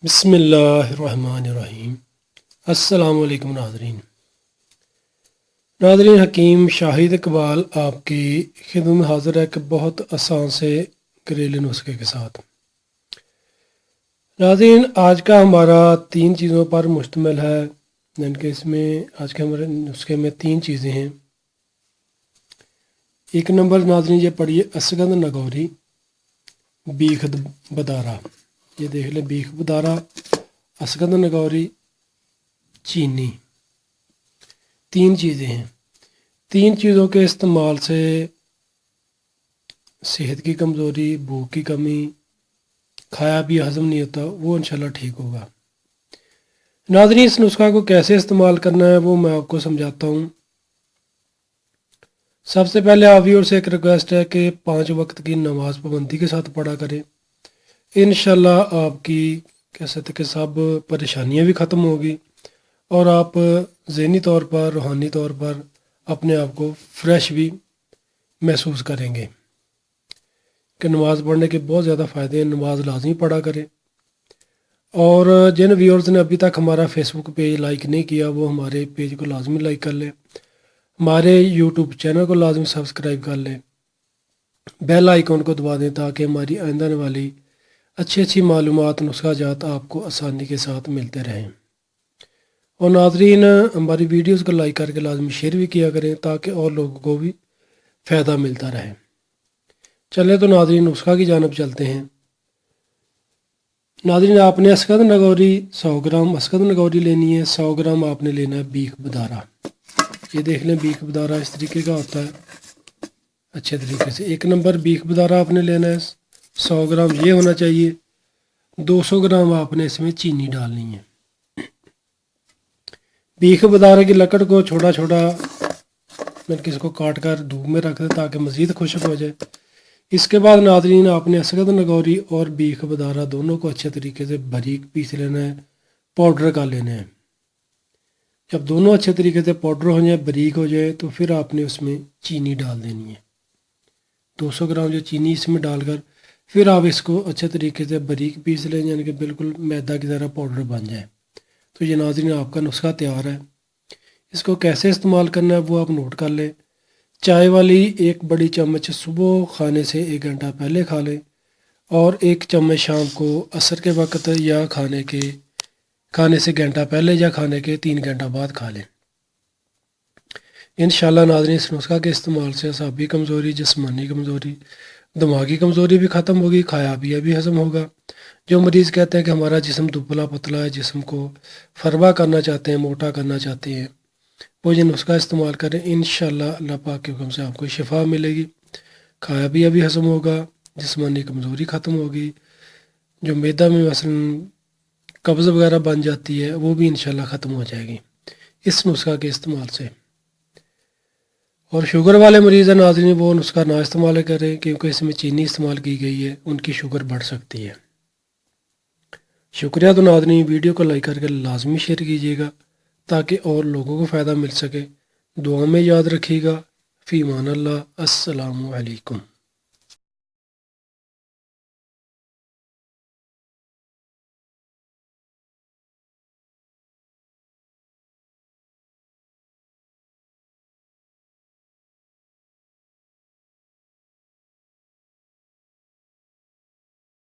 بسم اللہ الرحمن الرحیم۔ السلام علیکم ناظرین۔ حکیم شاہد اقبال آپ کی خدمت میں حاضر ہے کہ بہت آسان سے گھریلو نسخے کے ساتھ۔ ناظرین، آج کا ہمارا 3 چیزوں پر مشتمل ہے، یعنی کہ اس میں آج کے ہمارے نسخے میں 3 چیزیں ہیں۔ ایک نمبر ناظرین یہ پڑھیے اسگند نگوری بیخ بدارہ۔ یہ دیکھ لیں، بیخ بدارہ، اسگند نگوری، چینی، 3 چیزیں ہیں۔ 3 چیزوں کے استعمال سے صحت کی کمزوری، بھوک کی کمی، کھایا بھی ہضم نہیں ہوتا، وہ انشاءاللہ ٹھیک ہوگا۔ ناظرین، اس نسخہ کو کیسے استعمال کرنا ہے وہ میں آپ کو سمجھاتا ہوں۔ سب سے پہلے آپ ویور سے ایک ریکویسٹ ہے کہ 5 وقت کی نماز پابندی کے ساتھ پڑھا کریں۔ انشاءاللہ آپ کی کہہ سکتے کہ سب پریشانیاں بھی ختم ہوگی اور آپ ذہنی طور پر، روحانی طور پر اپنے آپ کو فریش بھی محسوس کریں گے کہ نماز پڑھنے کے بہت زیادہ فائدے ہیں۔ نماز لازمی پڑھا کریں، اور جن ویورز نے ابھی تک ہمارا فیس بک پیج لائک نہیں کیا وہ ہمارے پیج کو لازمی لائک کر لیں، ہمارے یوٹیوب چینل کو لازمی سبسکرائب کر لیں، بیل آئیکن کو دبا دیں تاکہ ہماری آئندہ آنے والی اچھی معلومات، نسخہ جات آپ کو آسانی کے ساتھ ملتے رہیں۔ اور ناظرین، ہماری ویڈیوز کو لائک کر کے لازمی شیئر بھی کیا کریں تاکہ اور لوگوں کو بھی فائدہ ملتا رہے۔ چلیں تو ناظرین نسخہ کی جانب چلتے ہیں۔ ناظرین، آپ نے اسگند نگوری 100 گرام اسگند نگوری لینی ہے، 100 گرام آپ نے لینا ہے بیخ بدارہ۔ یہ دیکھ لیں، بیخ بدارہ اس طریقے کا ہوتا ہے، اچھے طریقے سے۔ 1 نمبر بیخ بدارہ آپ نے لینا ہے، 100 گرام یہ ہونا چاہیے۔ 200 گرام آپ نے اس میں چینی ڈالنی ہے۔ بیخ بدارہ کی لکڑ کو چھوٹا چھوٹا اس کو کاٹ کر دھوپ میں رکھ دیں تاکہ مزید خشک ہو جائے۔ اس کے بعد ناظرین، آپ نے اسگند نگوری اور بیخ بدارہ دونوں کو اچھے طریقے سے باریک پیس لینا ہے، پاؤڈر کا لینا ہے۔ جب دونوں اچھے طریقے سے پاؤڈر ہو جائیں، باریک ہو جائے، تو پھر آپ نے اس میں چینی ڈال دینی ہے۔ 200 گرام جو چینی اس میں ڈال کر پھر آپ اس کو اچھے طریقے سے باریک پیس لیں، یعنی کہ بالکل میدا کی طرح پاؤڈر بن جائے۔ تو یہ ناظرین آپ کا نسخہ تیار ہے۔ اس کو کیسے استعمال کرنا ہے وہ آپ نوٹ کر لیں۔ چائے والی 1 بڑی چمچ صبح کھانے سے 1 گھنٹہ پہلے کھا لیں، اور 1 چمچ شام کو عصر کے وقت یا کھانے سے گھنٹہ پہلے یا کھانے کے 3 گھنٹہ بعد کھا لیں۔ انشاءاللہ ناظرین، اس نسخہ کے استعمال سے اعصابی کمزوری، جسمانی کمزوری، دماغی کمزوری بھی ختم ہوگی، کھایا پیا بھی ہضم ہوگا۔ جو مریض کہتے ہیں کہ ہمارا جسم دبلا پتلا ہے، جسم کو فربا کرنا چاہتے ہیں، موٹا کرنا چاہتے ہیں، وہ یہ نسخہ استعمال کریں۔ انشاءاللہ اللہ پاک کے حکم سے آپ کو شفا ملے گی، کھایا پیا بھی ہضم ہوگا، جسمانی کمزوری ختم ہوگی، جو معدہ میں مثلا قبض وغیرہ بن جاتی ہے وہ بھی انشاءاللہ ختم ہو جائے گی اس نسخہ کے استعمال سے۔ اور شوگر والے مریض ہیں ناظرین، وہ نسخہ نہ استعمال کریں کیونکہ اس میں چینی استعمال کی گئی ہے، ان کی شوگر بڑھ سکتی ہے۔ شکریہ۔ تو ناظرین، ویڈیو کو لائک کر کے لازمی شیئر کیجیے گا تاکہ اور لوگوں کو فائدہ مل سکے۔ دعا میں یاد رکھیے گا۔ فی امان اللہ۔ السلام علیکم۔